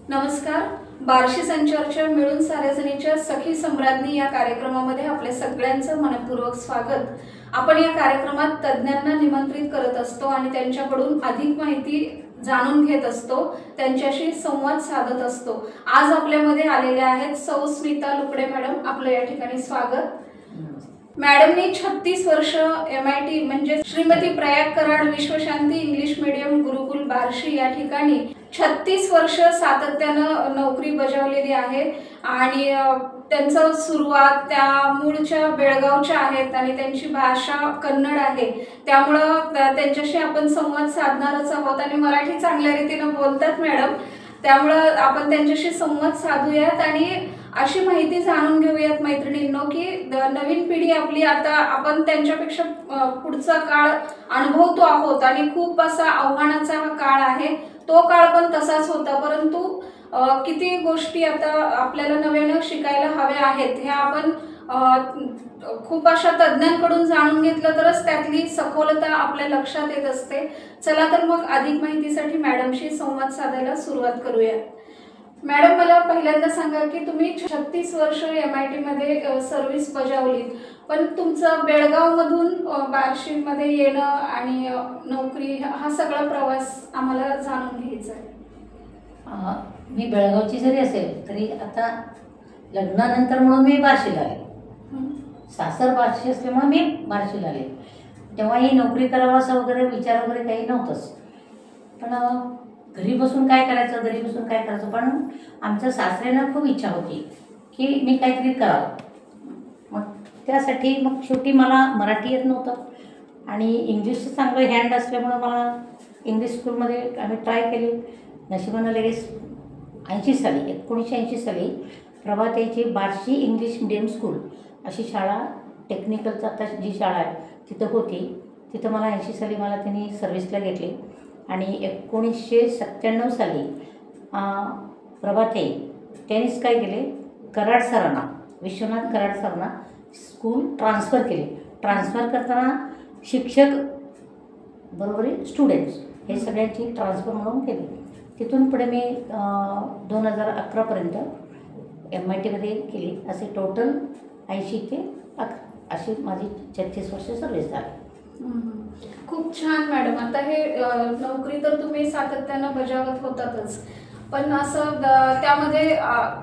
नमस्कार. बार्शी संचारच्या मिळून सार्वजनिकच्या सखी सम्राज्ञी या कार्यक्रमामध्ये आपले सगळ्यांचं मनपूर्वक स्वागत. आपण या कार्यक्रमात तज्ञांना निमंत्रित करत असतो आणि त्यांच्याकडून अधिक माहिती जाणून घेत असतो, त्यांच्याशी संवाद साधत असतो. आज आपल्यामध्ये आलेले आहेत सौ स्मिता लुकडे मॅडम. आपलं या ठिकाणी स्वागत. मॅडमनी 36 वर्ष MIT म्हणजे श्रीमती प्रयाग कराड विश्वशांती इंग्लिश मीडियम गुरुकुल बार्शी या ठिकाणी 36 वर्ष सातत्यानं नोकरी बजावलेली आहे आणि त्यांचं सुरुवात त्या मूळच्या बेळगावच्या आहेत आणि त्यांची भाषा कन्नड आहे, त्यामुळं त्यांच्याशी आपण संवाद साधणारच आहोत आणि मराठी चांगल्या रीतीनं बोलतात मॅडम, त्यामुळं आपण त्यांच्याशी संवाद साधूयात आणि अशी माहिती जाणून घेऊयात मैत्रिणींनो की नवीन पिढी आपली आता आपण त्यांच्यापेक्षा पुढचा काळ अनुभवतो आहोत आणि खूप असा आव्हानाचा काळ आहे. तो काळ पण तसाच होता, परंतु किती गोष्टी आता आपल्याला नव्यानं शिकायला हव्या आहेत हे आपण खूप अशा तज्ञांकडून जाणून घेतलं तरच त्यातली सखोलता आपल्या लक्षात येत असते. चला तर मग अधिक माहितीसाठी मॅडमशी संवाद साधायला सुरुवात करूया. मॅडम, मला पहिल्यांदा सांगा की तुम्ही 36 वर्ष MIT मध्ये सर्व्हिस बजावली, पण तुमचं बेळगाव मधून बार्शी मध्ये येणं आणि नोकरी हा सगळा प्रवास आम्हाला जाणून घ्यायचा आहे. मी बेळगावची जरी असेल तरी आता लग्नानंतर म्हणून मी बार्शीला आले. सासर बार्शी असल्यामुळे मी बार्शीला आले. तेव्हाही नोकरी करावा असं वगैरे विचार वगैरे काही नव्हतंच. पण घरी बसून काय करायचं, पण आमच्या सासऱ्यांना खूप इच्छा होती की मी काहीतरी करावं. मग त्यासाठी मग शेवटी मला मराठी येत नव्हतं आणि इंग्लिशचं चांगलं हँड असल्यामुळं मला इंग्लिश स्कूलमध्ये आम्ही ट्राय केली. नशिबानं लगेच 1980 साली प्रभाताईची बार्शी इंग्लिश मीडियम स्कूल अशी शाळा, टेक्निकलचं आता जी शाळा आहे तिथं होती. तिथं मला 80 साली मला त्यांनी सर्व्हिसला घेतली आणि 1997 साली प्रभाताई त्यांनीच काय केले, कराड सरांना, विश्वनाथ कराड सरांना स्कूल ट्रान्सफर केले. ट्रान्सफर करताना शिक्षक बरोबर स्टुडंट्स हे सगळ्यांची ट्रान्सफर म्हणून केली. तिथून पुढे मी 2011पर्यंत MITमध्ये केली. असे टोटल 80 ते 11 अशी माझी 36 वर्ष सर्व्हिस झाली. खूप छान मॅडम. आता हे नोकरी तर तुम्ही सातत्यानं बजावत होतातच, पण असं त्यामध्ये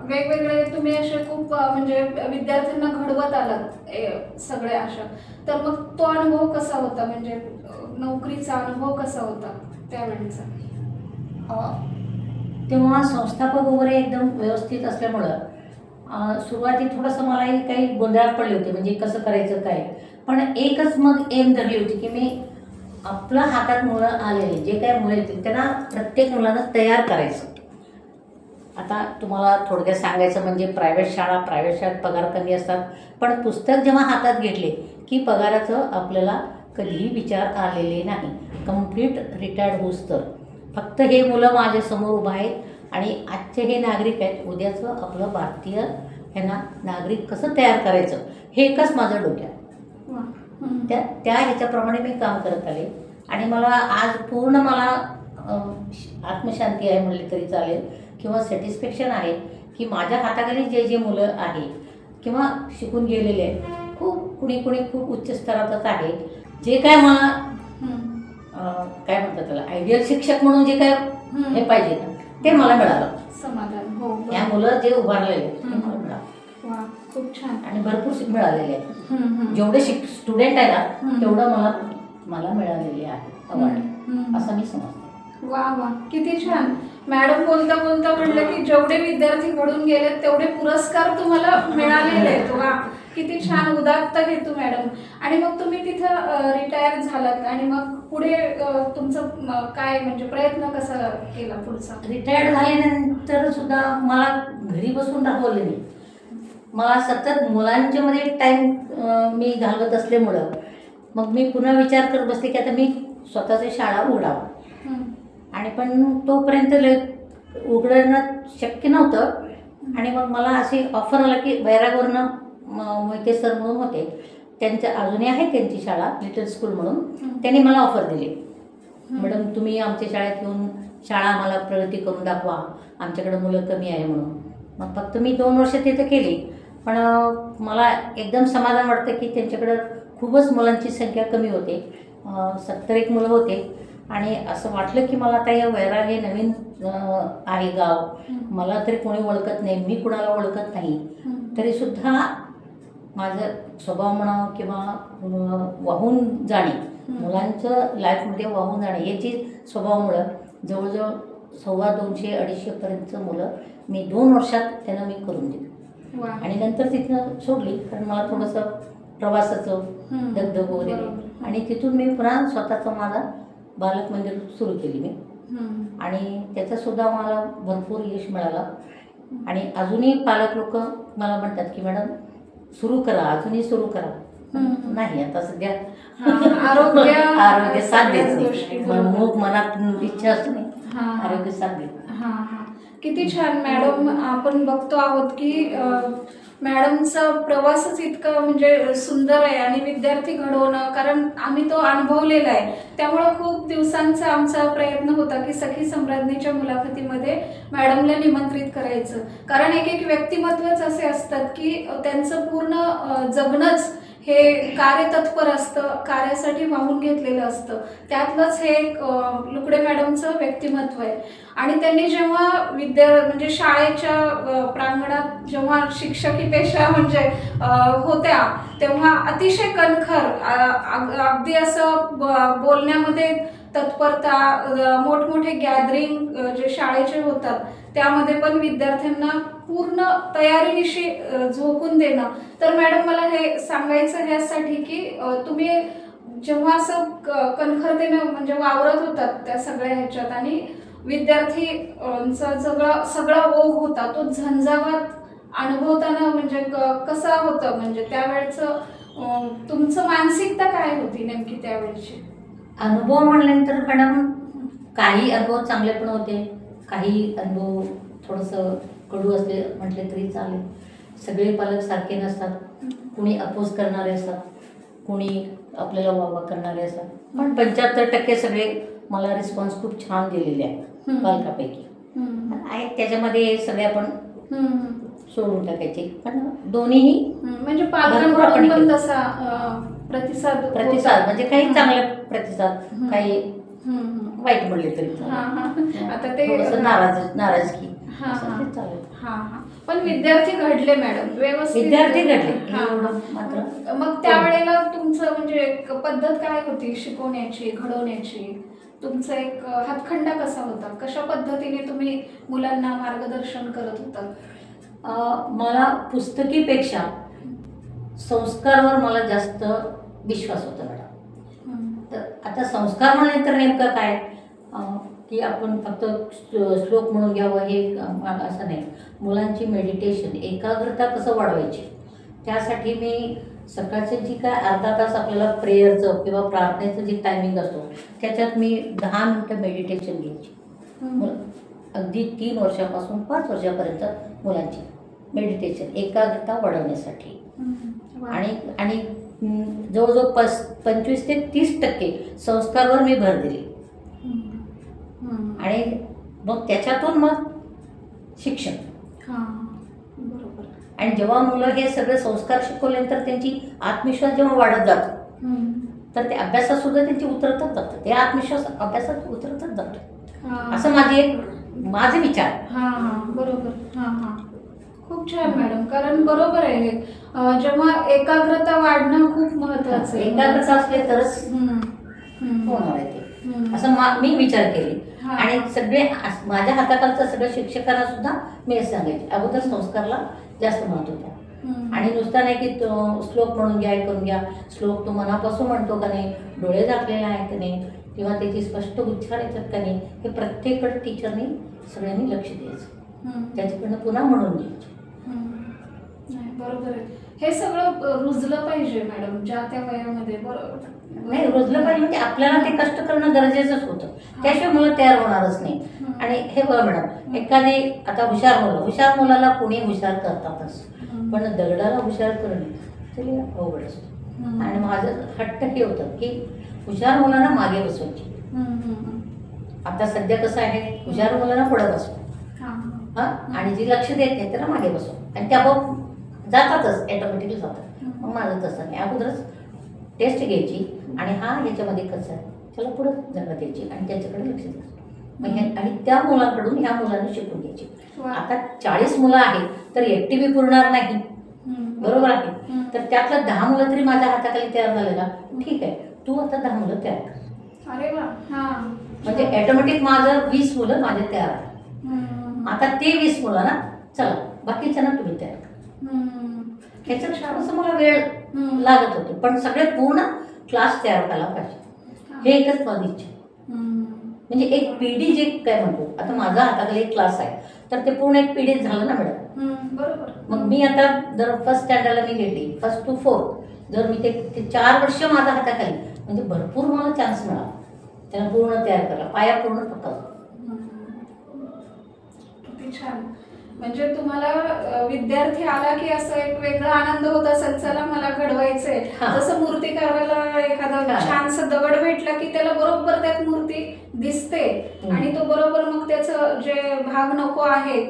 वेगवेगळे तुम्ही असे खूप म्हणजे विद्यार्थ्यांना घडवत आलात सगळे अशा, तर मग तो अनुभव कसा होता, म्हणजे नोकरीचा अनुभव कसा होता त्यावेळेचा? तेव्हा संस्थापक वगैरे एकदम व्यवस्थित असल्यामुळं सुरुवातीत थोडंसं मलाही काही गोंधळात पडले होते, म्हणजे कसं करायचं काय. पण एकच मग एम धरली होती की मी आपल्या हातात मुलं आलेले जे काही मुलं येतील त्यांना प्रत्येक मुलांना तयार करायचं. आता तुम्हाला थोडक्यात सांगायचं म्हणजे प्रायव्हेट शाळेत पगार कमी असतात, पण पुस्तक जेव्हा हातात घेतले की पगाराचं आपल्याला कधीही विचार आलेले नाही. कंप्लीट रिटायर्ड होऊस तर फक्त हे मुलं माझ्यासमोर उभं आहेत आणि आजचे हे नागरिक आहेत, उद्याचं आपलं भारतीय ह्यांना नागरिक कसं तयार करायचं हे एकच माझं डोक्यात. त्या ह्याच्याप्रमाणे मी काम करत आले आणि मला आज पूर्ण मला आत्मशांती आहे म्हणले तरी चालेल किंवा सॅटिस्फॅक्शन आहे की माझ्या हाताखाली जे मुलं आहे किंवा शिकून गेलेले आहेत, कुणी खूप उच्च स्तरातच आहे. जे काय मला काय म्हणतात त्याला आयडियल शिक्षक म्हणून जे काय हे पाहिजे ना ते मला मिळालं. समाधान. हो, या मुलं जे उभारलेले ते मला मिळालं. खूप छान. आणि भरपूर मिळालेले आहेत. जेवढे स्टुडंट आहे ना तेवढं मला मिळालेले आहे अवॉर्ड असं मी समजते. वा, किती छान. मॅडम बोलता म्हणलं की जेवढे विद्यार्थी घडून गेले तेवढे पुरस्कार तुम्हाला मिळालेले आहेत. वा, किती छान उदात्त हेतू मॅडम. आणि मग तुम्ही तिथं रिटायर झालात आणि मग पुढे तुमचं काय म्हणजे प्रयत्न कसा केला पुढचा? रिटायर्ड झाल्यानंतर सुद्धा मला घरी बसून राहवलं नाही. मला सतत मुलांच्या मध्ये टाईम मी घालवत असल्यामुळं मग मी पुन्हा विचार करत बसले की आता मी स्वतःची शाळा उघडावं. आणि पण तोपर्यंत उघडणं शक्य नव्हतं. आणि मग मला अशी ऑफर आला की बैरागवरनं मोहिते सर म्हणून होते, त्यांच्या अजूनही आहे त्यांची शाळा लिटल स्कूल म्हणून, त्यांनी मला ऑफर दिली, मॅडम तुम्ही आमच्या शाळेत येऊन शाळा आम्हाला प्रगती करून दाखवा, आमच्याकडे मुलं कमी आहे म्हणून. मग फक्त मी 2 वर्ष तिथं केली, पण मला एकदम समाधान वाटतं की त्यांच्याकडं खूपच मुलांची संख्या कमी होते. 70 मुलं होते आणि असं वाटलं की मला आता या वैराग हे नवीन आहे गाव, मला तरी कोणी ओळखत नाही, मी कुणाला ओळखत नाही, तरीसुद्धा माझं स्वभाव म्हणा किंवा वाहून जाणे, मुलांचं लाईफमध्ये वाहून जाणे याची स्वभावामुळं जवळजवळ 250-250 मुलं मी 2 वर्षात त्यांना मी करून दिली. आणि नंतर तिथनं सोडली, कारण मला थोडंसं प्रवासाचं दगदग वगैरे, आणि तिथून मी पुन्हा स्वतःचं माझा बालक मंदिर सुरू केली मी. आणि त्याचासुद्धा मला भरपूर यश मिळालं. आणि अजूनही पालक लोक मला म्हणतात की मॅडम सुरू करा, अजूनही सुरू करा. नाही, आता सध्या आरोग्य साथ देत नाही, मूक मनात इच्छा असते नाही, आरोग्य साथ देत. किती छान मॅडम. आपण बघतो आहोत की मॅडमचा प्रवासच इतका म्हणजे सुंदर आहे आणि विद्यार्थी घडवणं, कारण आम्ही तो अनुभवलेला आहे. त्यामुळं खूप दिवसांचा आमचा प्रयत्न होता की सखी सम्राज्ञीच्या मुलाखतीमध्ये मॅडमला निमंत्रित करायचं, कारण एक व्यक्तिमत्वच असे असतात की त्यांचं पूर्ण जगणंच हे कार्यतत्पर असतं, कार्यासाठी वाहून घेतलेलं असतं. त्यातलंच हे एक लुकडे मॅडमचं व्यक्तिमत्व आहे. आणि त्यांनी जेव्हा म्हणजे शाळेच्या प्रांगणात जेव्हा शिक्षकी पेशा म्हणजे होत्या, तेव्हा अतिशय कणखर, अगदी असं बोलण्यामध्ये तत्परता, मोठमोठे गॅदरिंग जे शाळेचे होतात त्यामध्ये पण विद्यार्थ्यांना पूर्ण तयारीनिशी झोकून देणं. तर मॅडम मला हे सांगायचं ह्यासाठी की तुम्ही जेव्हा असं कणखरतेनं म्हणजे वावरत होतात त्या सगळ्या ह्याच्यात, आणि विद्यार्थींचा सगळा ओघ होता, तो झंझावात अनुभवताना म्हणजे कसा होतं, म्हणजे त्यावेळेचं तुमचं मानसिकता काय होती नेमकी त्यावेळेची? अनुभव म्हणल्यानंतर मॅडम काही अनुभव चांगले पण होते, काही अनुभव थोडंसं कडू असले म्हटले तरी चालेल. सगळे पालक सारखे नसतात, कुणी अपोज करणारे असतात, कुणी आपल्याला वावा करणारे असतात, पण 75% सगळे मला रिस्पॉन्स खूप छान दिलेले आहे पालकापैकी आहेत. त्याच्यामध्ये सगळे आपण सोडून टाकायचे, पण दोन्हीही म्हणजे पालकांकडून पण तसा प्रतिसाद म्हणजे काही चांगले प्रतिसाद, काही वाईट म्हणले तरी आता ते नाराजगी. पण विद्यार्थी घडले मॅडम, व्यवस्थित विद्यार्थी घडले. मग त्यावेळेला तुमचं म्हणजे पद्धत काय होती शिकवण्याची, घडवण्याची? तुमचा एक हातखंडा कसा होता? कशा पद्धतीने तुम्ही मुलांना मार्गदर्शन करत होता? मला पुस्तकीपेक्षा संस्कारावर मला जास्त विश्वास होता मॅडम. तर आता संस्कार म्हणले तर नेमकं काय की आपण फक्त श्लोक म्हणून घ्यावं हे असं नाही. मुलांची मेडिटेशन, एकाग्रता कसं वाढवायची, त्यासाठी मी सकाळचे जी काय अर्धा तास आपल्याला प्रेयरचं किंवा प्रार्थनेचं जे टायमिंग असतो त्याच्यात मी 10 मिनिटं मेडिटेशन घ्यायची. अगदी 3 वर्षापासून 5 वर्षापर्यंत मुलांची मेडिटेशन, एकाग्रता वाढवण्यासाठी. आणि जवळजवळ 25 ते 30% संस्कारवर मी भर दिली. आणि मग त्याच्यातून मग शिक्षण. बरोबर. आणि जेव्हा मुलं हे सगळे संस्कार शिकवल्यानंतर त्यांची आत्मविश्वास जेव्हा वाढत जातो तर ते अभ्यासात सुद्धा त्यांची उतरतच जातं, ते आत्मविश्वास अभ्यासात उतरतच जातो, असं माझे विचार. बरोबर. खूप छान मॅडम, कारण बरोबर आहे जेव्हा एकाग्रता वाढणं खूप महत्वाचं आहे. एकाग्रता असले तरच होणार आहे ते, असं मी विचार केले. आणि सगळे माझ्या हाताखालचं सगळ्या शिक्षकांना सुद्धा मी सांगायचे अगोदर संस्कारला जास्त महत्व द्या. आणि नुसता नाही की श्लोक म्हणून घ्या, करून घ्या. श्लोक तो मनापासून म्हणतो का नाही, डोळे झाकलेला आहे का नाही, किंवा त्याची स्पष्ट उच्चार येतात का नाही, हे प्रत्येक टीचरनी सगळ्यांनी लक्ष द्यायचं, त्याच्याकडनं पुन्हा म्हणून घ्यायचे. बरोबर आहे. हे सगळं रुजलं पाहिजे मॅडम ज्या त्या वयामध्ये. बरोबर नाही, रुजलं पाहिजे म्हणजे आपल्याला ते कष्ट करणं गरजेचंच होतं, त्याशिवाय मुलं तयार होणारच नाही. आणि हे बघा मॅडम, एखादी आता हुशार मुलाला कोणी हुशार करतातच, पण दगडाला हुशार करणे तरी अवघड असतं. आणि माझं हट्ट हे होतं की हुशार मुलांना मागे बसवायची, आता सध्या कसं आहे, हुशार मुलांना पुढे बसव हां. हां, आणि जी लक्ष देत नाही त्यांना मागे बसव, आणि त्या आपोआप जातातच, ऑटोमॅटिकली जातात. मग माझं तसं नाही, अगोदरच टेस्ट घ्यायची आणि हा ह्याच्यामध्ये कसं आहे त्याला पुढं जागा द्यायची आणि त्याच्याकडे लक्ष द्यायचं. मग हे आणि त्या मुलांकडून ह्या मुलांनी शिकून घ्यायची. वा. आता 40 मुलं आहेत तर एकटी बी पुरणार नाही, बरोबर आहे. तर त्यातलं 10 मुलं तरी माझ्या हाताखाली तयार झाले ना, ठीक आहे, तू आता 10 मुलं तयार कर. अरे वा. हां. म्हणजे ऑटोमॅटिक माझं 20 मुलं माझे तयार आहे. आता ते 20 मुलं ना, चला बाकीच्यांना तुम्ही तयार करा. ह्याच्यात थोडंसं मला वेळ लागत होते, पण सगळे पूर्ण क्लास तयार व्हायला पाहिजे, हे एकच माझी इच्छा. म्हणजे एक पिढी जे काय म्हणतो, आता माझा हाताखाली एक क्लास आहे तर ते पूर्ण एक पिढीत झालं ना मॅडम. बरोबर. मग मी आता जर फर्स्ट स्टँडर्डला मी गेली, 1st to 4th, जर मी ते 4 वर्ष माझ्या हाताखाली, म्हणजे भरपूर मला चान्स मिळाला त्यांना पूर्ण तयार करायला, पाया पूर्ण पक्का. किती छान. म्हणजे तुम्हाला विद्यार्थी आला की असं एक वेगळा आनंद होत असेल, चला मला घडवायचंय. जसं मूर्तिकाराला एखादा छानसा दगड भेटला की त्याला बरोबर त्यात मूर्ती दिसते आणि तो बरोबर मग त्याचं जे भाग नको आहे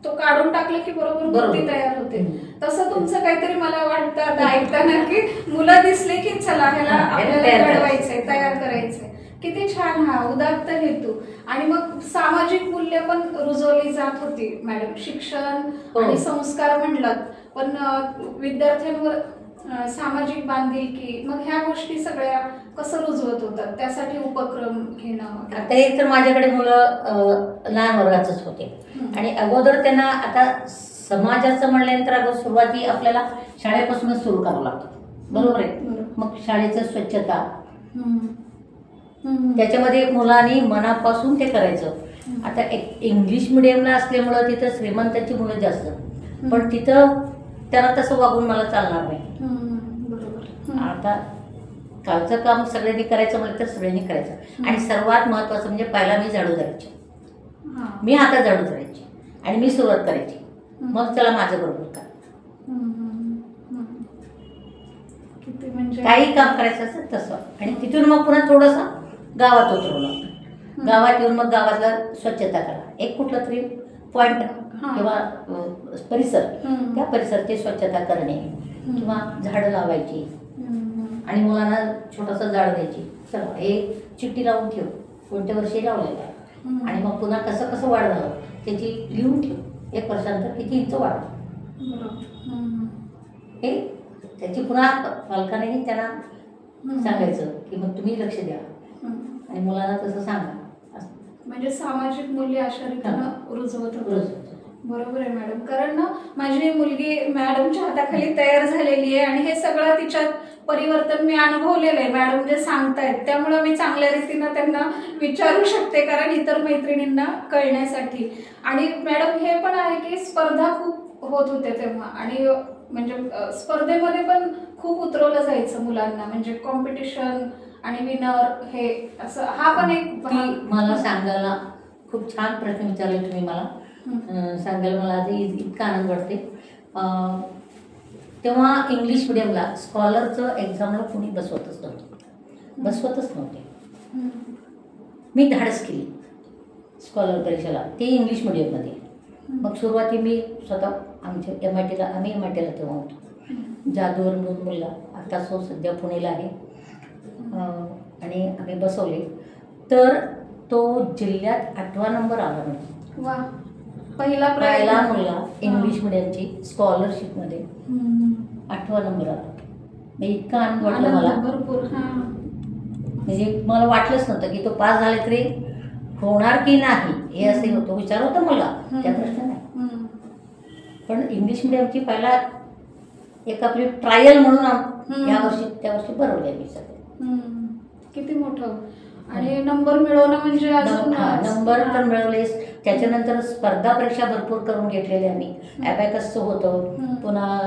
तो काढून टाकलं की बरोबर मूर्ती तयार होते. तसं तुमचं काहीतरी मला वाटतं आता ऐकताना की मुलं दिसले की चला ह्याला आपल्याला घडवायचंय, तयार करायचंय. किती छान हा उदात्त हेतू. आणि मग सामाजिक मूल्य पण रुजवली जात होती मॅडम, शिक्षण आणि संस्कार म्हणलं, पण विद्यार्थ्यांवर सामाजिक बांधिलकी, मग ह्या गोष्टी सगळ्या कसं रुजवत होतात, त्यासाठी उपक्रम घेणं. आता एक तर माझ्याकडे मुलं लहान वर्गाचंच होते आणि अगोदर त्यांना आता समाजाचं म्हणल्यानंतर अगोदर सुरुवाती आपल्याला शाळेपासूनच सुरू करावं लागतं, बरोबर आहे. मग शाळेचं स्वच्छता, त्याच्यामध्ये मुलांनी मनापासून ते करायचं. आता एक इंग्लिश मिडियमला असल्यामुळं तिथं श्रीमंताची मुलं जास्त, पण तिथं त्यांना तसं वागून मला चालणार नाही. आता कालचं काम सगळ्यांनी करायचं म्हटलं तर सगळ्यांनी करायचं. आणि सर्वात महत्त्वाचं म्हणजे पहिला मी झाडू धरायची, मी हातात झाडू धरायची आणि मी सुरुवात करायची, मग चला माझं बरोबर का काही काम करायचं असेल तसं. आणि तिथून मग पुन्हा थोडंसं गावात उतरवलं, गावात येऊन मग गावातला स्वच्छता करा, एक कुठलं तरी पॉइंट किंवा परिसर, त्या परिसराची स्वच्छता करणे किंवा झाडं लावायची आणि मुलांना छोटंसं झाड द्यायची, चला हे चिठ्ठी लावून ठेव कोणत्या वर्षी लावलेलं आहे आणि मग पुन्हा कसं कसं वाढ झालं त्याची लिहून ठेव, 1 वर्षानंतर किती इंच वाढ, हे त्याची पुन्हा पालकांनीही त्यांना सांगायचं की मग तुम्ही लक्ष द्या आणि मुलांना तसं सांगा. म्हणजे सामाजिक मूल्य अशा रीतीनं रुजवत होतं. बरोबर आहे मॅडम. कारण ना माझी मुलगी मॅडमच्या हाताखाली तयार झालेली आहे आणि हे सगळं तिच्यात परिवर्तन मी अनुभवलेलं आहे. मॅडम जे सांगतायत त्यामुळे मी चांगल्या रीतीनं त्यांना विचारू शकते, कारण इतर मैत्रिणींना कळण्यासाठी. आणि मॅडम हे पण आहे की स्पर्धा खूप होत होत्या तेव्हा, आणि म्हणजे स्पर्धेमध्ये पण खूप उतरवलं जायचं मुलांना, म्हणजे कॉम्पिटिशन आणि विनर हे असं, हा पण एक मला सांगायला खूप छान प्रश्न विचारले तुम्ही मला. सांगायला मला आधी इतका आनंद वाटते. तेव्हा इंग्लिश मिडियमला स्कॉलरचं एक्झामला कोणी बसवतच नव्हते. मी धाडस केली स्कॉलर परीक्षेला, ते इंग्लिश मिडियममध्ये. मग सुरुवाती मी स्वतः आमच्या आम्ही MITला तेव्हा होतो, जादूवर म्हणून मुलगा आता सो सध्या पुणेला आहे, आणि आम्ही बसवले तर तो जिल्ह्यात 8वा नंबर आला म्हणजे. वा, पहिला मुलगा इंग्लिश मिडियमची स्कॉलरशिपमध्ये 8वा नंबर आला. म्हणजे इतका आनंद वाटला मला भरपूर. म्हणजे मला वाटलंच नव्हतं की तो पास झाले तरी होणार की नाही, हे असंही होतं, विचार होता मुलगा, त्या प्रश्न नाही. पण इंग्लिश मिडियमची पहिला एक आपली ट्रायल म्हणून त्या वर्षी भरवली मी सगळे. किती मोठं. आणि नंबर मिळवणं म्हणजे नंबर तर मिळवलेच. त्याच्यानंतर स्पर्धा परीक्षा भरपूर करून घेतलेली आम्ही. ॲबॅकसचं होतं, पुन्हा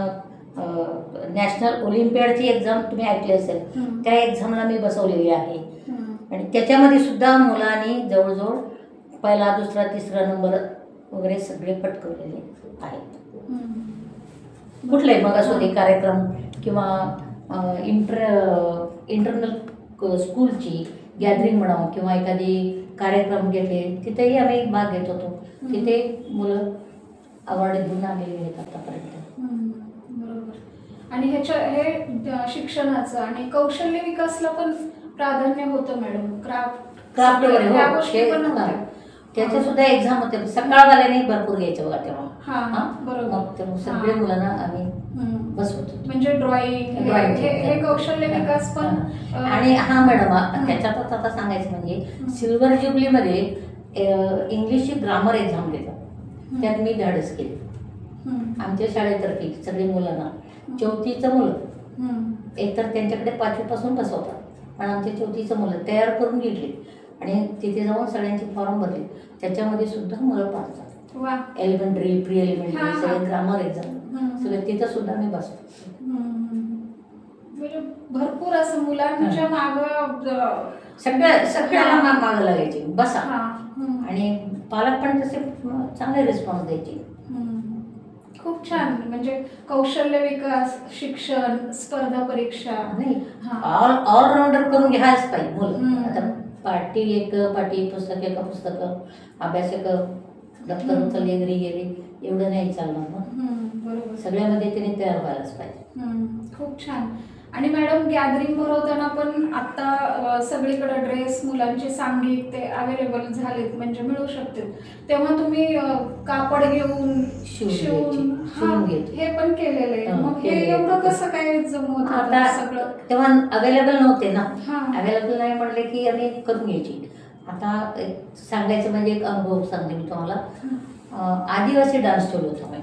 नॅशनल ओलिम्पियाडची एक्झाम तुम्ही ऐकली असेल, त्या एक्झामला मी बसवलेली आहे. आणि त्याच्यामध्ये सुद्धा मुलांनी जवळजवळ पहिला, दुसरा, तिसरा नंबर वगैरे सगळे पटकवलेले आहेत. कुठलाही मग असो ते कार्यक्रम किंवा इंटरनल स्कूलची गॅदरिंग म्हणावं किंवा एखादी कार्यक्रम घेतले तिथेही आम्ही भाग घेत होतो. तिथे मुलं अवॉर्ड घेऊन आलेली आहेत आतापर्यंत. बरोबर. आणि हे शिक्षणाचं आणि कौशल्य विकासला पण प्राधान्य होतं मॅडम. क्राफ्ट वगैरे ह्या हो, गोष्टी पण होत्या. त्याचे सुद्धा एक्झाम होते. सकाळवाल्याने भरपूर घ्यायचे बघा तेव्हा. बरोबर. मग ते सगळे मुलांना आम्ही बसवत होतो. म्हणजे ड्रॉइंग हे कौशल्य विकास पण. आणि हा मॅडम त्याच्यातच आता सांगायचं म्हणजे सिल्वर ज्युबलीमध्ये इंग्लिशची ग्रामर एक्झाम घेतात. त्यात मी धाडस केली आमच्या शाळेतर्फे सगळी मुलांना. 4थीचं मुलं एकतर त्यांच्याकडे 5वीपासून बसवतात, पण आमच्या 4थीचं मुलं तयार करून घेतली आणि तिथे जाऊन सगळ्यांचे फॉर्म भरले. त्याच्यामध्ये सुद्धा मुलं पास झाली. एलिमेंटरी, प्री एलिमेंटरी सगळे ग्रामर एक्झाम सगळे तिथं सुद्धा मी बसवतो. म्हणजे भरपूर असं मुलांच्या मागं सगळ्याला मागं लागायचे बसा. आणि पालक पण तसे चांगले रिस्पॉन्स द्यायचे. खूप छान. म्हणजे कौशल्य विकास, शिक्षण, स्पर्धा परीक्षा नाही ऑलराऊंडर करून घ्यायच पाहिजे मुलं. आता पाटी पुस्तक एका पुस्तकं अभ्यास एक दप्तर उचलले घरी गेले एवढं नाही चालणार मग. बरोबर. सगळ्यामध्ये त्यांनी तयार व्हायलाच पाहिजे. खूप छान. आणि मॅडम गॅदरिंग भरवताना पण आता सगळीकडे ड्रेस मुलांचे सांघिक ते अवेलेबल झालेत, म्हणजे मिळू शकतील. तेव्हा तुम्ही कापड घेऊन शिवून हे पण केलेलं आहे. मग हे एवढं कसं काय जमवत आता सगळं? तेव्हा अवेलेबल नव्हते ना. अवेलेबल नाही म्हटले की आम्ही करून घ्यायची. आता सांगायचं म्हणजे एक अनुभव सांगते मी तुम्हाला. आदिवासी डान्स ठेवलं होतं मी.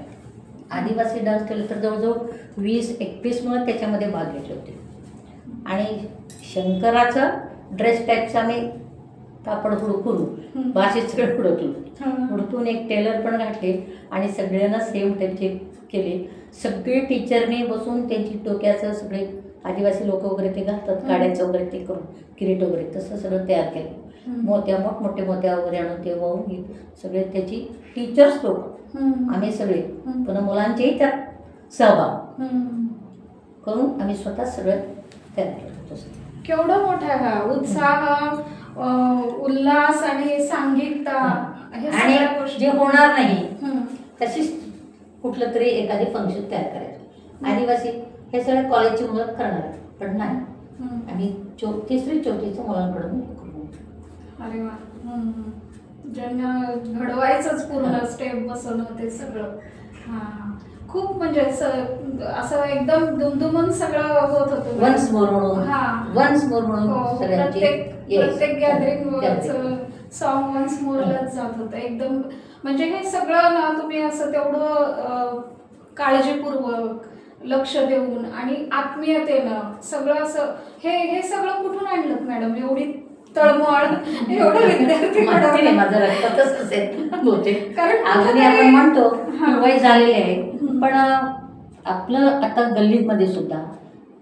आदिवासी डान्स केलं तर जवळजवळ 20-21 मुलं त्याच्यामध्ये भाग घेतले होते. आणि शंकराचं ड्रेस टाईपचं आम्ही कापड हुडकून भाषेत सगळं हुडकून एक टेलर पण घातले आणि सगळ्यांना सेम टाईपचे केले. सगळे टीचरने बसून त्यांची डोक्याचं सगळे आदिवासी लोक वगैरे ते घालतात काड्याचं वगैरे ते करून किरीट वगैरे तसं सगळं तयार केलं. मोठे मोठ्या वगैरे आणून ते वाहून सगळे त्याची टीचर्स लोक आम्ही सगळे पुन्हा मुलांचेही त्यात सहभाग करून आम्ही स्वतः सगळं तयार केलं होतं. केवढं मोठा हा उत्साह, उल्हास आणि सांघिकता आणि जे होणार नाही तशीच कुठलं तरी एखादी फंक्शन तयार करायचं. आदिवासी हे सगळे कॉलेजची मुलं करणार पण नाही आणि 3री-4थीच्या मुलांकडून करून. अरे वा. ज्यांना घडवायचंच पूर्ण स्टेप बसवणं ते सगळं. खूप म्हणजे असं एकदम दुमदुमून सगळं होत होतं. वन्स मोर म्हणून प्रत्येक गॅदरिंग सॉन्ग वन्स मोरलाच जात होतं एकदम. म्हणजे हे सगळं ना तुम्ही असं तेवढं काळजीपूर्वक लक्ष देऊन आणि आत्मीयतेनं सगळं असं हे सगळं कुठून आणलं मॅडम? एवढी तळमळ, एवढं विद्यार्थी माझं रक्तातच असेल बहुतेक. कारण अजूनही आपण म्हणतो वय झालेले आहे, पण आपलं आता गल्लीमध्ये सुद्धा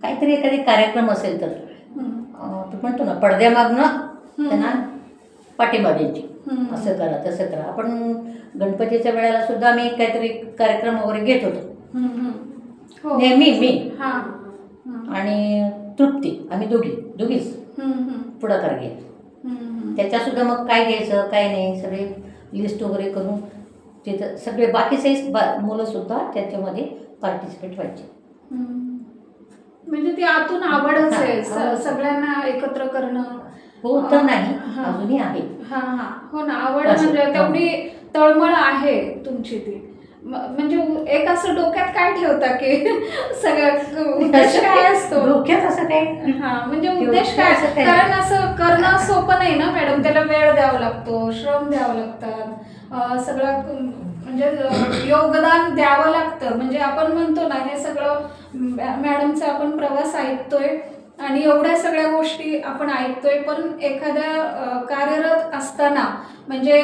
काहीतरी एखादी कार्यक्रम असेल तर म्हणतो ना पडद्यामागनं त्यांना पाठिंबा द्यायची. असं करा तसं करा. आपण गणपतीच्या वेळेला सुद्धा आम्ही काहीतरी कार्यक्रम वगैरे घेत होतो नेहमी. मी आणि तृप्ती आम्ही दोघीच पुढाकार घ्यायचो. त्याच्या सुद्धा मग काय घ्यायचं काय नाही सगळे लिस्ट वगैरे करून तिथं सगळे बाकीचे मुलं सुद्धा त्याच्यामध्ये पार्टिसिपेट व्हायचे. म्हणजे ती आतून आवडच आहे सगळ्यांना एकत्र करणं. हो तर नाही अजूनही आहे. हो ना. आवड म्हणजे तेवढी तळमळ आहे तुमची ती. म्हणजे एक असं डोक्यात काय ठेवता की सगळं उद्देश काय असतो डोक्यात असं काय? म्हणजे उद्देश काय? कारण असं करणं सोपं नाही ना मॅडम. त्याला वेळ द्यावा लागतो, श्रम द्यावं लागतात, सगळं म्हणजे योगदान द्यावं लागतं. म्हणजे आपण म्हणतो ना हे सगळं मॅडमचा आपण प्रवास ऐकतोय आणि एवढ्या सगळ्या गोष्टी आपण ऐकतोय, पण एखाद्या कार्यरत असताना म्हणजे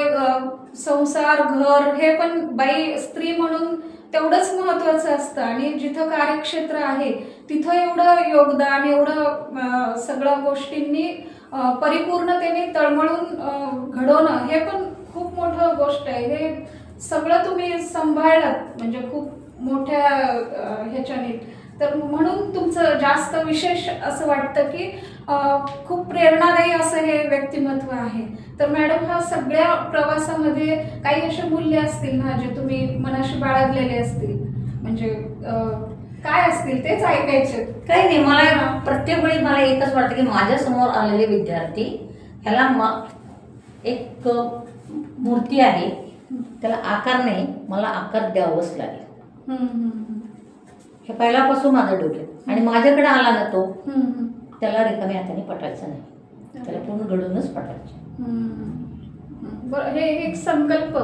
संसार घर हे पण बाई स्त्री म्हणून तेवढंच महत्त्वाचं असतं. आणि जिथं कार्यक्षेत्र आहे तिथं एवढं योगदान, एवढं सगळ्या गोष्टींनी परिपूर्णतेने तळमळून घडवणं हे पण खूप मोठं गोष्ट आहे. हे सगळं तुम्ही सांभाळलात म्हणजे खूप मोठ्या ह्याच्याने तर म्हणून तुमचं जास्त विशेष असं वाटतं की खूप प्रेरणादायी असं हे व्यक्तिमत्व आहे. तर मॅडम, हा सगळ्या प्रवासामध्ये काही असे मूल्य असतील ना जे तुम्ही मनाशी बाळगलेले असतील, म्हणजे काय असतील तेच ऐकायचे. काही नाही, मला प्रत्येक वेळी मला एकच वाटतं की माझ्यासमोर आलेले विद्यार्थी ह्याला एक मूर्ती आहे, त्याला आकार नाही, मला आकार द्यावंच लागेल. हे पहिल्यापासून माझं डोक्यात. आणि माझ्याकडे आला ना तो, त्याला रिकाम्या हाताने पटायचं नाही, त्याला पूर्ण घडूनच पटायचं. हे एक संकल्प,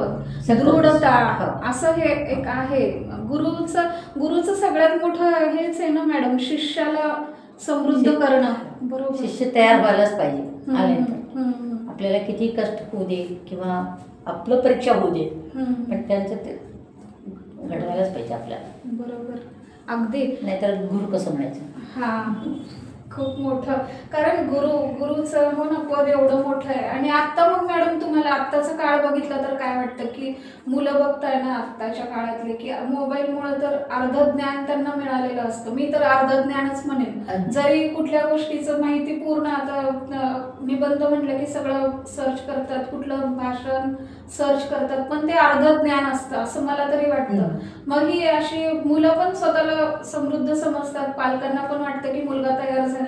दृढता असं हे एक आहे. गुरुचं सगळ्यात मोठं हेच आहे ना मॅडम, शिष्याला समृद्ध करणं. बरोबर, शिष्य तयार व्हायलाच पाहिजे आल्यानंतर. आपल्याला किती कष्ट होऊ दे किंवा आपलं परीक्षा होऊ दे, पण त्यांचं ते घडवायलाच पाहिजे आपल्याला. बरोबर, अगदी. नाहीतर गुरु कसं म्हणायचं. हा, खूप मोठं. कारण गुरुचं हो ना पद एवढं मोठं आहे. आणि आत्ता मग मॅडम, तुम्हाला आत्ताचा काळ बघितला तर काय वाटतं की मुलं बघताय ना आत्ताच्या काळातले, की मोबाईलमुळे तर अर्ध ज्ञान त्यांना मिळालेलं असतं. मी तर अर्ध ज्ञानच म्हणेन. जरी कुठल्या गोष्टीचं माहिती पूर्ण, आता निबंध म्हटलं की सगळं सर्च करतात, कुठलं भाषण सर्च करतात, पण ते अर्ध ज्ञान असतं असं मला तरी वाटतं. मग ही अशी मुलं पण स्वतःला समृद्ध समजतात, पालकांना पण वाटतं की मुलगा तयार झाला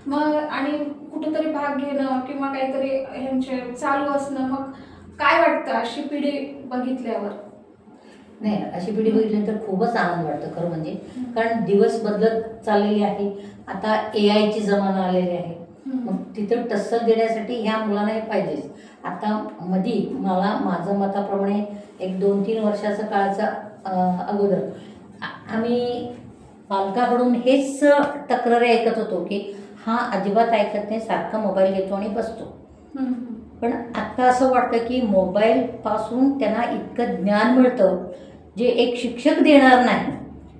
मग, आणि कुठेतरी भाग घेणं किंवा काहीतरी ह्यांचे चालू असणं. मग काय वाटतं अशी पिढी बघितल्यावर? नाही, अशी पिढी बघितल्यानंतर खूपच आनंद वाटतो खरं म्हणजे. कारण दिवस बदलत चाललेले आहे. आता AI ची जमाना आलेली आहे. मग तिथं टस्सल देण्यासाठी ह्या मुलांना हे पाहिजेच. आता मधी मला माझं मताप्रमाणे एक 2-3 वर्षाचा काळाचा अगोदर आम्ही पालकाकडून हेच तक्रारी ऐकत होतो की हा अजिबात ऐकत नाही, सारखा मोबाईल घेतो आणि बसतो. पण आत्ता असं वाटतं की मोबाईलपासून त्यांना इतकं ज्ञान मिळतं जे एक शिक्षक देणार नाही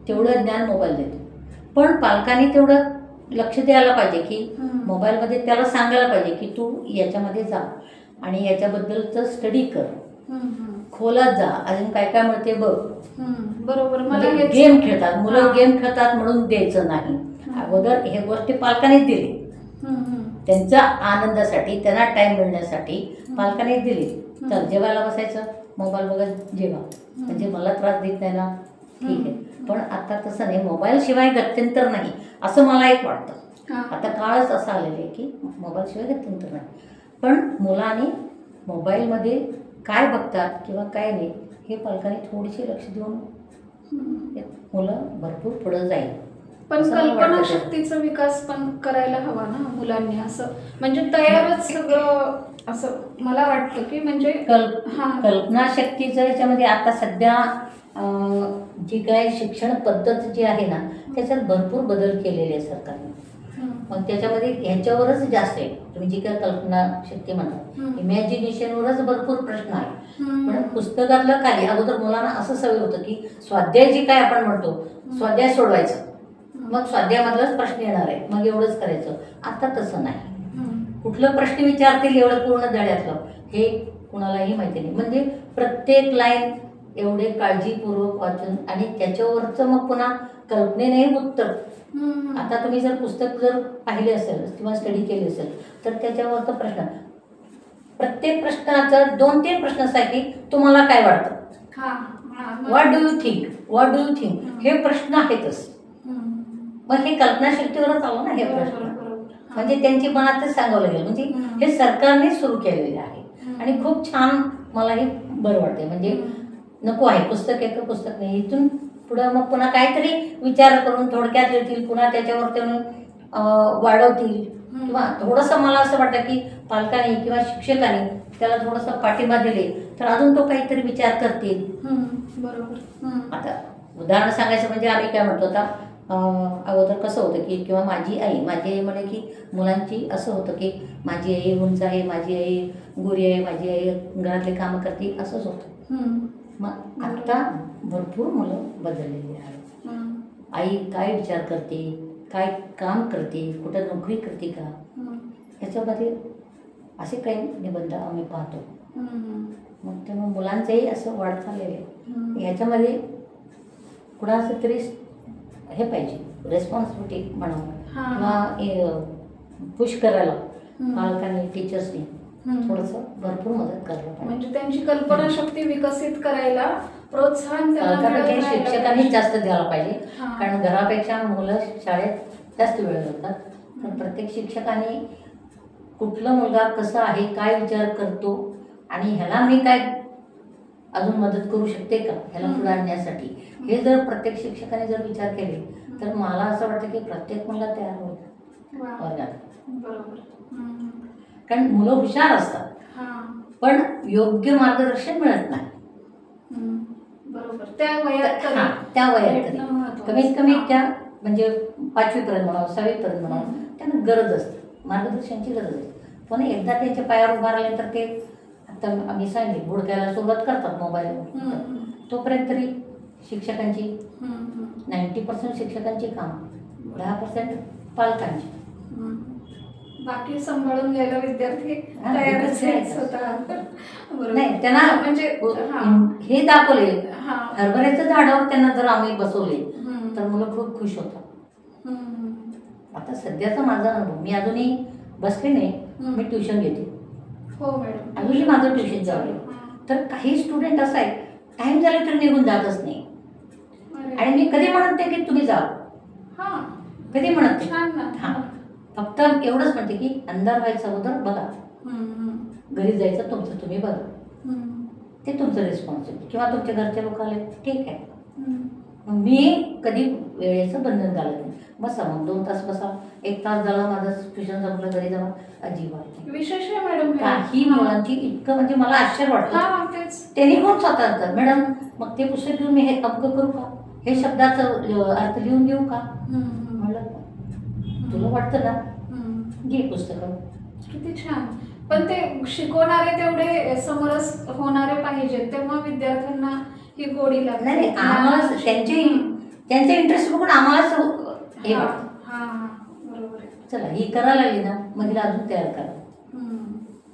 तेवढं ज्ञान मोबाईल देतो. पण पालकांनी तेवढं लक्ष द्यायला पाहिजे की मोबाईलमध्ये त्याला सांगायला पाहिजे की तू याच्यामध्ये जा आणि याच्याबद्दलचं स्टडी कर, खोलात जा, अजून काय काय मिळते बघ. बरोबर. मला गेम खेळतात मुलं, गेम खेळतात म्हणून द्यायचं नाही. अगोदर हे गोष्टी पालकांनीच दिली, त्यांच्या आनंदासाठी, त्यांना टाइम मिळण्यासाठी पालकांनी दिली. चल जेवायला बसायचं, मोबाईल बघत जेवा, म्हणजे मला त्रास देत नाही ना, ठीक आहे. पण आता तसं नाही, मोबाईल शिवाय गत्यंतर नाही असं मला एक वाटतं. आता काळच असा आलेला आहे की मोबाईल शिवाय गत्यंतर नाही. पण मुलांनी मोबाईलमध्ये काय बघतात किंवा काय नाही हे पालकांनी थोडीशी लक्ष देऊन मुलं भरपूर पुढं जाईल. पण कल्पना शक्तीचा विकास पण करायला हवा ना मुलांनी, असं म्हणजे तयारच सगळं असं मला वाटतं की म्हणजे कल्पना शक्तीचं याच्यामध्ये आता सध्या जी काय शिक्षण पद्धत जी आहे ना त्याच्यात भरपूर बदल केलेले आहे सरकारने. मग त्याच्यामध्ये ह्याच्यावरच जास्त आहे. तुम्ही जी काय कल्पना शक्ती म्हणता, इमॅजिनेशनवरच भरपूर प्रश्न आहे. पण पुस्तकातलं खाली अगोदर मुलांना असं सवय होतं की स्वाध्याय जी काय आपण म्हणतो स्वाध्याय सोडवायचं, मग स्वाध्यायामधलाच प्रश्न येणार आहे, मग एवढंच करायचं. आता तसं नाही, कुठलं प्रश्न विचारतील एवढं पूर्ण धड्यातलं हे कुणालाही माहिती नाही. म्हणजे प्रत्येक लाईन एवढे काळजीपूर्वक वाचून आणि त्याच्यावरचं मग पुन्हा कल्पनेने उत्तर. आता तुम्ही जर पुस्तक जर पाहिले असेल किंवा स्टडी केली असेल तर त्याच्यावरचा प्रश्न, प्रत्येक प्रश्नाचं 2-3 प्रश्नासाठी तुम्हाला काय वाटतं, what do you think, what do you think, हे प्रश्न आहेतच. मग हे कल्पनाशक्तीवरच आलं ना हे प्रश्न. म्हणजे त्यांची मनातच सांगावं लागेल. म्हणजे हे सरकारने सुरू केलेले आहे आणि खूप छान मला हे बरं वाटते. म्हणजे नको आहे पुस्तक एक पुस्तक नाही, इथून पुढं मग पुन्हा काहीतरी विचार करून थोडक्यात येतील, पुन्हा त्याच्यावर ते वाढवतील. किंवा थोडंसं मला असं वाटतं की पालकांनी किंवा शिक्षकांनी त्याला थोडंसं पाठिंबा दिले तर अजून तो काहीतरी विचार करतील. बरोबर. आता उदाहरण सांगायचं म्हणजे आम्ही काय म्हणतो, आता अगोदर कसं होतं की किंवा माझी आई म्हणे की मुलांची असं होतं की माझी आई उंच आहे, माझी आई गोरी आहे, माझी आई घरातले कामं करते, असंच होतं. मग आता भरपूर मुलं बदललेली आहेत. आई काय विचार करते, काय काम करते, कुठं नोकरी करते का, ह्याच्यामध्ये असे काही निबंध आम्ही पाहतो. मग त्यामुळे मुलांचंही असं वाढ चाललेलं आहे. ह्याच्यामध्ये कुणाचं तरी हे पाहिजे, रेस्पॉन्सिबिलिटी म्हणा हा. किंवा पुश करायला हम्म. पालकांनी टीचर्सनी हम्म. थोडंसं भरपूर मदत करायला पाहिजे. म्हणजे त्यांची कल्पना शक्ती विकसित करायला प्रोत्साहन त्यांना मिळत पालकांपेक्षा राहायला शिक्षकांनीच पाहिजे. जास्त द्यायला पाहिजे. हा. कारण घरापेक्षा मुलं शाळेत जास्त वेळ घालतात. तर प्रत्येक शिक्षकाने कुठला मुलगा कसा आहे, काय विचार करतो आणि ह्याला मी काय अजून मदत करू शकते का ह्याला पुढे आणण्यासाठी, हे जर प्रत्येक शिक्षकाने जर विचार केले तर मला असं वाटतं की प्रत्येक मुलगा तयार होईल वा. वर्गात. बरोबर. हम्म. कारण मुलं हुशार असतात हा. पण योग्य मार्गदर्शन मिळत नाही. हम्म. बरोबर. त्या वयात तरी हा, त्या वयात तरी भेटणं महत्त्वाचं. कमीत कमी हा. त्या म्हणजे 5वीपर्यंत म्हणा 6वीपर्यंत म्हणा त्यांना गरज असते, मार्गदर्शनाची गरज असते. पण एकदा त्यांच्या पायावर उभा राहिल्यानंतर ते आता आम्ही सांगितले बुडकायला सुरुवात करतात मोबाईलवर, हम्म. तोपर्यंत तरी शिक्षकांची हम्म. 90% शिक्षकांची काम, 10% पालकांची. हम्म. बाकी सांभाळून घ्यायला विद्यार्थी हा, तयारच आहेत विद्यार्थी स्वतः. बरोबर. नाही त्यांना म्हणजे हा. हे दाखवले, हा. हरभऱ्याच्या झाडावर त्यांना जर आम्ही बसवले हम्म. तर मुलं खूप खुश होतात. हम्म. आता सध्याचा माझा अनुभव, मी अजूनही बसले नाही, मी ट्युशन घेते. हो मॅडम. अजूनही माझं ट्युशन चालू आहे. तर काही स्टुडंट असं आहे टाइम झाला तर निघून जातच नाही. अरे. आणि मी कधी म्हणत नाही की तुम्ही जा, हा. कधी म्हणत नाही. छान ना. हा, फक्त एवढंच म्हणते की अंधार व्हायचा अगोदर बघा, हम्म. घरी जायचं तुमचं तुम्ही बघा, हम्म. ते तुमचं रिस्पॉन्सिबिलिटी. किंवा तुमच्या घरचे लोक आले ठीक आहे, हम्म. मग मी कधी वेळेचं बंधन घालत नाही. बसा मग 2 तास बसा, 1 तास झाला माझं ट्युशन संपलं घरी जावा, अजिबात नाही. विशेष आहे मॅडम हे. काही हा. मुलांची इतकं म्हणजे मला आश्चर्य वाटतं. हा तेच. त्यांनी कोण स्वतः करतात मॅडम, मग ते पुस्तक घेऊन मी हे अंक करू का, हे शब्दाचं अर्थ लिहून घेऊ का, हम्म. म्हणलं तुला वाटतं ना हम्म. घे पुस्तकं. किती छान. पण ते शिकवणारे तेवढे समरस होणारे पाहिजेत, तेव्हा विद्यार्थ्यांना ही गोडी लागते. नाही नाही, आम्हाला त्यांचे इंटरेस्ट बघून आम्हाला हे हा. वाटतं. हा. बरोबर आहे. चला ही करायला लागली ना मग तिला अजून तयार करा. हम्म.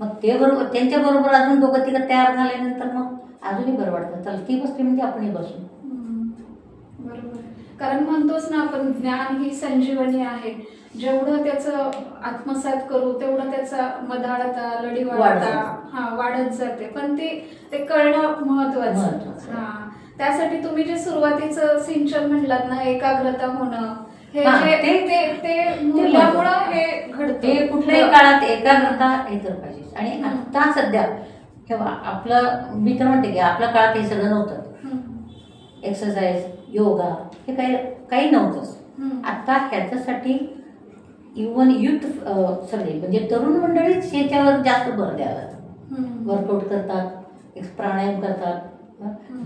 मग ते बरोबर त्यांच्या बरोबर अजून दोघं तिघं तयार झाल्यानंतर मग अजूनही बरं वाटतं. चला ती बसली म्हणजे आपणही बसू. हम्म. बरोबर आहे. कारण म्हणतोच ना आपण, ज्ञान ही संजीवनी आहे. जेवढं त्याचं आत्मसात करू तेवढं त्याचा मधाळता लढीवाळता वाढत जाते. पण ते कळणं महत्वाचं. महत्त्वाचं आहे. हा. त्यासाठी तुम्ही जे सुरुवातीचं सिंचन म्हणलात ना, एकाग्रता होणं, हे हा, जे ते- ते मूल्यामुळं हे घडतं. ते कुठल्याही काळात एकाग्रता हे तर पाहिजे. आणि आता सध्या तेव्हा आपलं, मी तर म्हणते की आपल्या काळात हे सगळं नव्हतं. एक्सरसाइज, योगा हे काही नव्हतंच. आता ह्याच्यासाठी इव्हन युथ सगळे म्हणजे तरुण मंडळीच ह्याच्यावर जास्त भर द्यावा. वर्कआउट करतात, प्राणायाम करतात.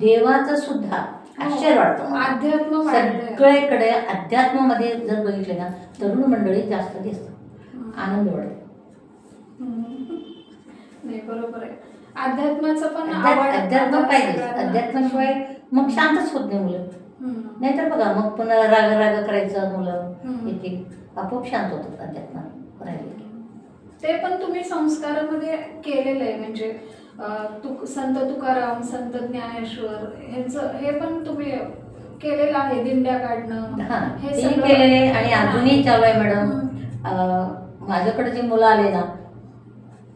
देवाचं सुद्धा आश्चर्य वाटतं. अध्यात्म वाढलंय. सगळीकडे अध्यात्मामध्ये जर बघितले ना तरुण मंडळी जास्त दिसतात, आनंद वाटतो. नाही बरोबर आहे. अध्यात्माचं पण अध्यात्म पाहिजे. अध्यात्माशिवाय मग शांतच होत नाही मुलं. नाहीतर बघा मग पुन्हा राग करायचं मुलं, येथे आपोआप शांत होतात अध्यात्मात राहिले. ते पण तुम्ही संस्कारामध्ये केलेलं आहे. म्हणजे संत तुकाराम, संत ज्ञानेश्वर हे पण तुम्ही केलेलं आहे. दिंड्या काढणं हे सगळं केलेले आणि अजूनही चालू आहे मॅडम. माझ्याकडे जे मुलं आले ना,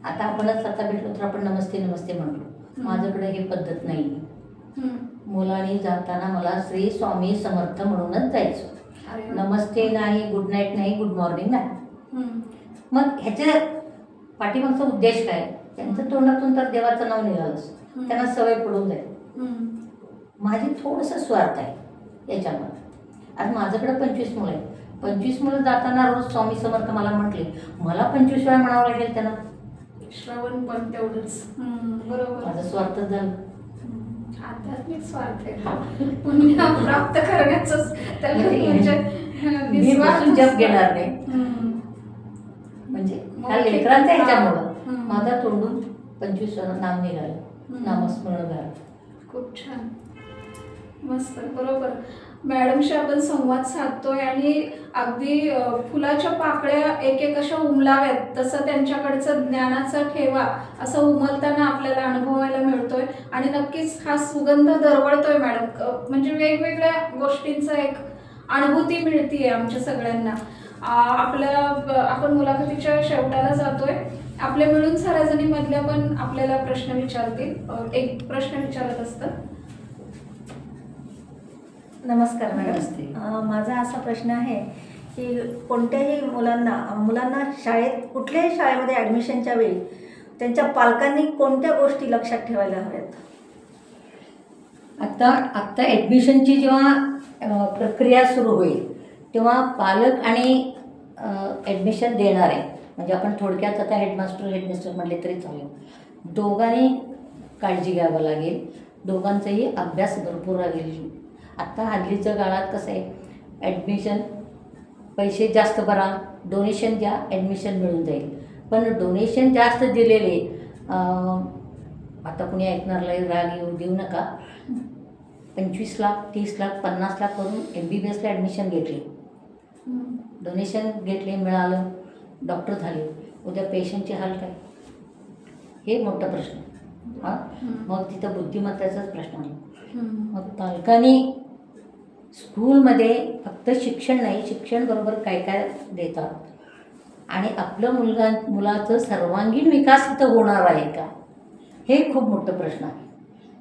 आता आपणच आता भेटलो तर आपण नमस्ते नमस्ते म्हणतो. माझ्याकडे ही पद्धत नाही. मुलांनी जाताना मला श्री स्वामी समर्थ म्हणूनच जायचं. नमस्ते नाही, गुड नाईट नाही, गुड मॉर्निंग नाही. मग ह्याच्या पाठीमागचा उद्देश काय, त्यांच्या तोंडातून तर देवाचं नाव निघालंच, त्यांना सवय पडून जाईल. माझी थोडंसं स्वार्थ आहे याच्यामध्ये. आज माझ्याकडे 25 मुलं आहेत. 25 मुलं जाताना रोज स्वामी समर्थ मला म्हटले, मला 25 वेळा म्हणावं लागेल त्यांना. श्रवण पण तेवढंच. बरोबर. माझा स्वार्थ झालं. आध्यात्मिक स्वार्थ आहे. पुण्य प्राप्त करण्याचं मी बसून जप घेणार नाही. म्हणजे ह्या लेकरांच्या ह्याच्यामुळं माझा तोंडून 25 वेळा नाम निघालं, नामस्मरण झालं. खूप छान, मस्त. बरोबर. मॅडमशी आपण संवाद साधतोय आणि अगदी फुलाच्या पाकळ्या एक एक अशा उमलाव्यात तसं त्यांच्याकडचं ज्ञानाचा ठेवा असं उमलताना आपल्याला अनुभवायला मिळतोय. आणि नक्कीच हा सुगंध दरवळतोय मॅडम. म्हणजे वेगवेगळ्या गोष्टींचा एक अनुभूती मिळतीये आमच्या सगळ्यांना. आपण मुलाखतीच्या शेवटाला जातोय. आपल्या मिळून साऱ्याजणी मधल्या पण आपल्याला प्रश्न विचारतील. एक प्रश्न विचारत असतात. नमस्कार मॅडम. नमस्ते. माझा असा प्रश्न आहे की कोणत्याही मुलांना कुठल्याही शाळेमध्ये ॲडमिशनच्या वेळी त्यांच्या पालकांनी कोणत्या गोष्टी लक्षात ठेवायला हव्यात? आत्ता ॲडमिशनची जेव्हा प्रक्रिया सुरू होईल तेव्हा पालक आणि ॲडमिशन देणारे म्हणजे आपण थोडक्यात आता हेडमिस्टर म्हटले तरी चालेल, दोघांनी काळजी घ्यावं लागेल. दोघांचाही अभ्यास भरपूर लागेल. आत्ता हल्लीच्या काळात कसं आहे, ॲडमिशन पैसे जास्त भरा, डोनेशन द्या, ॲडमिशन मिळून जाईल. पण डोनेशन जास्त दिलेले आता कुणी ऐकणारला राग देऊ नका, 25 लाख 30 लाख 50 लाख करून MBBSला ॲडमिशन घेतले, डोनेशन घेतले, मिळालं, डॉक्टर झाले, उद्या पेशंटचे हाल काय? हे मोठा प्रश्न. हां, मग तिथं बुद्धिमत्तेचाच प्रश्न आहे. मग पालकांनी स्कूलमध्ये फक्त शिक्षण नाही, शिक्षणबरोबर काय काय देतात आणि आपलं मुलाचं सर्वांगीण विकास तिथं होणार आहे का, हे खूप मोठं प्रश्न आहे.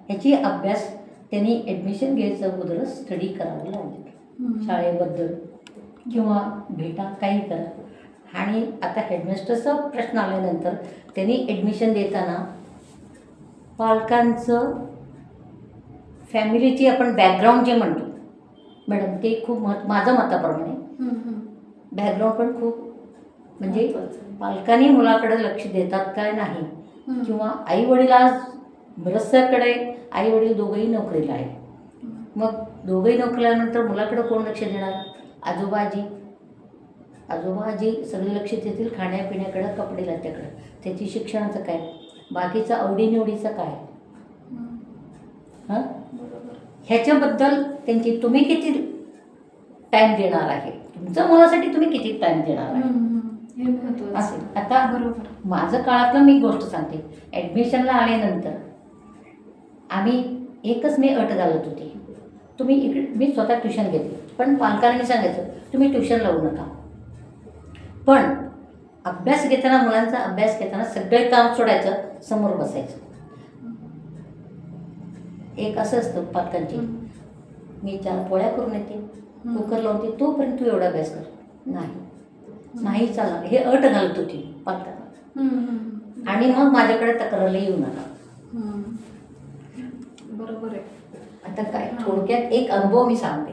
ह्याची अभ्यास त्यांनी ॲडमिशन घ्यायचं अगोदरच स्टडी करावं लागेल. शाळेबद्दल किंवा भेटा काही करा. आणि आता हेडमिस्टरचा प्रश्न आल्यानंतर त्यांनी ॲडमिशन देताना पालकांचं फॅमिलीची आपण बॅकग्राऊंड जे म्हणतो मॅडम, ते खूप माझं मताप्रमाणे बॅकग्राऊंड पण खूप म्हणजे पालकांनी मुलाकडे लक्ष देतात काय नाही, किंवा आईवडील आज बरचशाकडे आईवडील दोघंही नोकरीला आहे. मग दोघंही नोकरील्यानंतर मुलाकडे कोण लक्ष देणार? आजोबा आजी सगळे लक्ष देतील खाण्यापिण्याकडं, कपडे लत्याकडं, त्याची शिक्षणाचं काय, बाकीचं आवडीनिवडीचं काय. हां, ह्याच्याबद्दल त्यांची तुम्ही किती टाईम देणार आहे, तुमच्या मुलासाठी तुम्ही किती टाईम देणार आहे असेल. आता बरोबर, माझं काळातलं मी गोष्ट सांगते. ॲडमिशनला आल्यानंतर एकच मी अट घालत होती, तुम्ही मी स्वतः ट्युशन घेते, पण पालकांना मी सांगायचं तुम्ही ट्युशन लावू नका, पण अभ्यास घेताना, मुलांचा अभ्यास घेताना सगळे काम सोडायचं, समोर बसायचं. एक असं असतं पालकांची, मी 4 पोळ्या करून येते, कुकर लावते, तोपर्यंत तू एवढा अभ्यास कर. नाही चालणार, हे अट घालत होती पालकांना. आणि मग माझ्याकडे तक्रारला येऊ नका. बरोबर आहे. आता काय थोडक्यात एक अनुभव मी सांगते.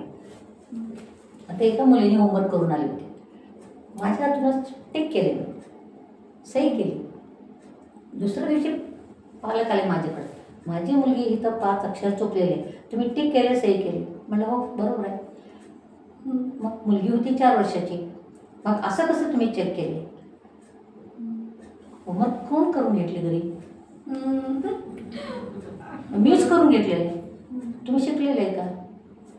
आता एका मुलीने होमवर्क करून आली होती, माझ्या हातूनच टिक केले, सही केली. दुसऱ्या दिवशी पालक आले माझ्याकडे, माझी मुलगी इथं 5 अक्षर चुकलेले, तुम्ही टिक केले, सही केली. म्हणलं हो बरोबर आहे. मग मुलगी होती 4 वर्षाची, मग असं कसं तुम्ही चेक केले? होमवर्क कोण करून घेतले घरी? मीच करून घेतलेले. तुम्ही शिकलेले आहे का?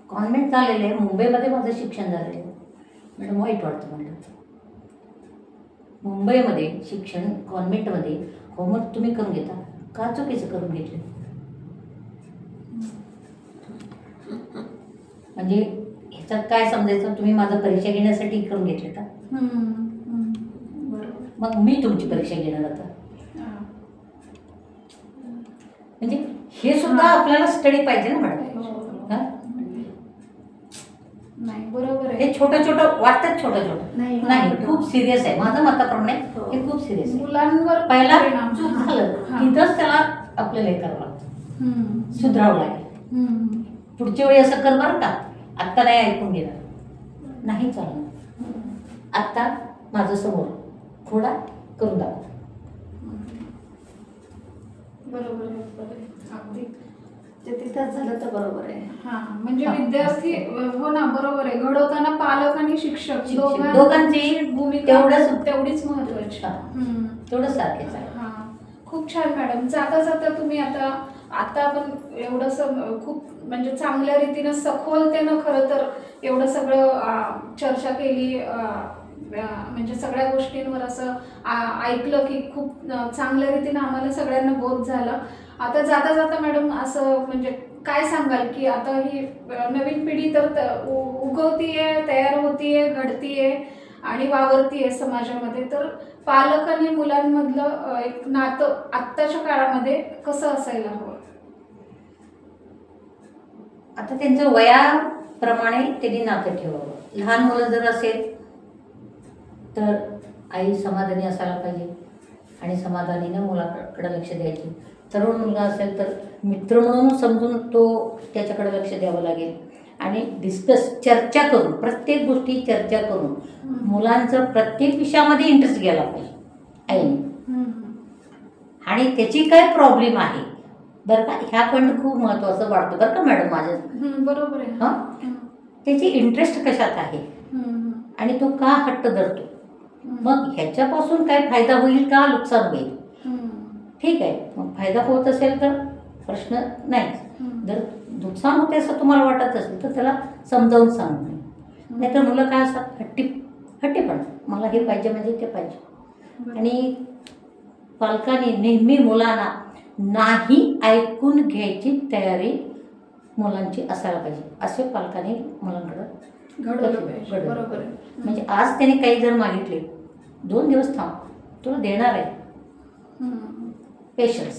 कॉन्व्हेंट झालेले आहे, मुंबईमध्ये माझं शिक्षण झालेलं आहे. मॅडम वाईट वाटतं म्हणलं, मुंबईमध्ये शिक्षण कॉन्व्हेंटमध्ये होमवर्क तुम्ही करून घेता का? चुकीचं करून घेतले. म्हणजे ह्याच्यात काय समजायचं, तुम्ही माझं परीक्षा घेण्यासाठी करून घेतले का? मग मी तुमची परीक्षा घेणार आता. म्हणजे हे सुद्धा आपल्याला स्टडी पाहिजे ना मॅडम. नाही बरोबर आहे. हे छोटं छोटं वाटतात, छोटं छोटं नाही, खूप सिरियस आहे. माझं मताप्रमाणे हे खूप सिरियस आहे. मुलांवर पहिला चूक झालं तिथंच त्याला आपल्याला हे करावं लागतं, सुधारावं लागेल. पुढच्या वेळी असं कर बरं का, आत्ता नाही ऐकून घेणार, नाही चालणार. आत्ता माझं समोर थोडा करून दाखव. बरोबर आहे, अगदी ते तिथंच झालं तर बरोबर आहे. म्हणजे विद्यार्थी हो ना, बरोबर आहे. घडवताना पालक आणि शिक्षक दोघांची भूमिका तेवढीच महत्वाची. तेवढं सारखेच आहे. खूप छान मॅडम. जाता जाता तुम्ही आता आपण एवढंसं खूप म्हणजे चांगल्या रीतीनं सखोलतेनं खरं तर एवढं सगळं चर्चा केली, म्हणजे सगळ्या गोष्टींवर असं ऐकलं की खूप चांगल्या रीतीनं आम्हाला सगळ्यांना बोध झाला. आता जाता जाता मॅडम असं म्हणजे काय सांगाल की आता ही नवीन पिढी तर उगवतीये, तयार होतीये, घडतीये आणि वावरतीये समाजामध्ये, तर पालक आणि मुलांमधलं एक नातं आत्ताच्या काळामध्ये कसं असायला हवं? आता त्यांचं वयाप्रमाणे त्यांनी नातं ठेवावं. लहान मुलं जर असेल तर आई समाधानी असायला पाहिजे आणि समाधानीनं मुलाकडे लक्ष द्यायचे. तरुण मुलगा असेल तर मित्र म्हणून समजून तो त्याच्याकडे लक्ष द्यावं लागेल आणि चर्चा करून, प्रत्येक गोष्टी चर्चा करून मुलांचं प्रत्येक विषयामध्ये इंटरेस्ट घ्यायला पाहिजे आईने. आणि त्याची काय प्रॉब्लेम आहे बरं का, ह्याकडनं खूप महत्त्वाचं वाटतं बरं का मॅडम माझं. बरोबर आहे. हां, त्याची इंटरेस्ट कशात आहे आणि तो का हट्ट धरतो, मग ह्याच्यापासून काय फायदा होईल का नुकसान होईल. ठीक आहे, मग फायदा होत असेल तर प्रश्न नाहीच. जर नुकसान होते असं तुम्हाला वाटत असेल तर त्याला समजावून सांगणे. नाहीतर मुलं काय असतात हट्टीपण, मला हे पाहिजे म्हणजे ते पाहिजे. आणि पालकांनी नेहमी मुलांना नाही ऐकून घ्यायची तयारी मुलांची असायला पाहिजे. असे पालकांनी मुलांकडं घडवलं पाहिजे. बरोबर आहे. म्हणजे आज त्याने काही जर मागितले, 2 दिवस थांब, तुला देणार आहे. पेशन्स,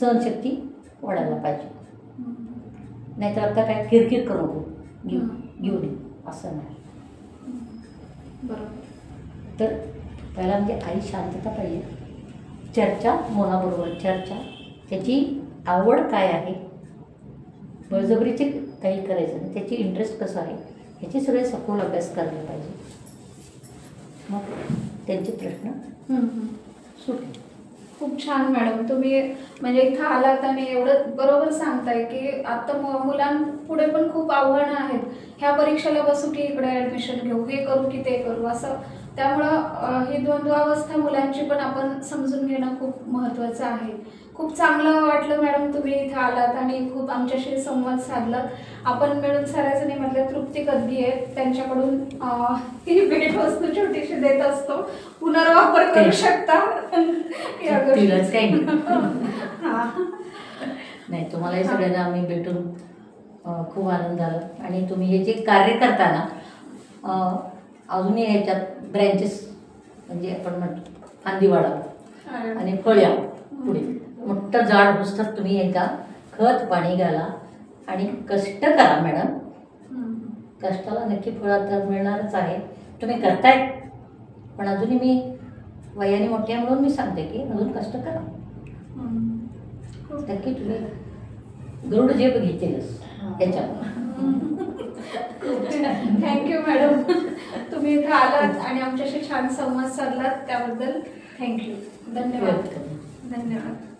सहनशक्ती वाढायला पाहिजे. नाहीतर आता काय किरकिर करू नको, घेऊ दे असं नाही. बरोबर. तर पहिला म्हणजे आई शांतता पाहिजे. चर्चा, मुलाबरोबर चर्चा, त्याची आवड काय आहे, बळजबरीचे काही करायचं नाही, त्याची इंटरेस्ट कसं आहे ह्याचे सगळे सखोल अभ्यास करायला पाहिजे. मग त्यांचे प्रश्न सुटले. खूप छान मॅडम, तुम्ही म्हणजे इथं आलात आणि एवढं बरोबर सांगताय की आता मुलांपुढे पण खूप आव्हानं आहेत. ह्या परीक्षेला बसू की इकडे ॲडमिशन घेऊ, हे करू की ते करू असं. त्यामुळं ही द्वंद्वावस्था मुलांची पण आपण समजून घेणं खूप महत्त्वाचं आहे. खूप चांगलं वाटलं मॅडम तुम्ही इथं आलात आणि खूप आमच्याशी संवाद साधलात. आपण मिळून साऱ्याजणीमधल्या तृप्ती कदगी आहेत, त्यांच्याकडून ही भेटवस्तू छोटीशी देत असतो, पुनर्वापर करू शकता या गोष्टी. नाही, तुम्हालाही सगळ्यांना आम्ही भेटून खूप आनंद झाला. आणि तुम्ही हे जे कार्य करताना अजूनही ह्याच्यात ब्रँचेस म्हणजे आपण म्हणतो फांदीवाडा आणि फळ्या पुढे मोठं झाड पुस्तक तुम्ही एकदा खत पाणी घाला आणि कष्ट करा मॅडम. कष्टाला नक्की फळ आता मिळणारच आहे. तुम्ही करताय, पण अजूनही मी वयाने मोठ्या म्हणून मी सांगते की अजून कष्ट करा. नक्की तुम्ही गरुड झेप घेतीलच त्याच्यावर. थँक्यू मॅडम, तुम्ही इथं आलात आणि आमच्याशी छान संवाद साधलात त्याबद्दल थँक्यू. धन्यवाद. वेलकम. धन्यवाद.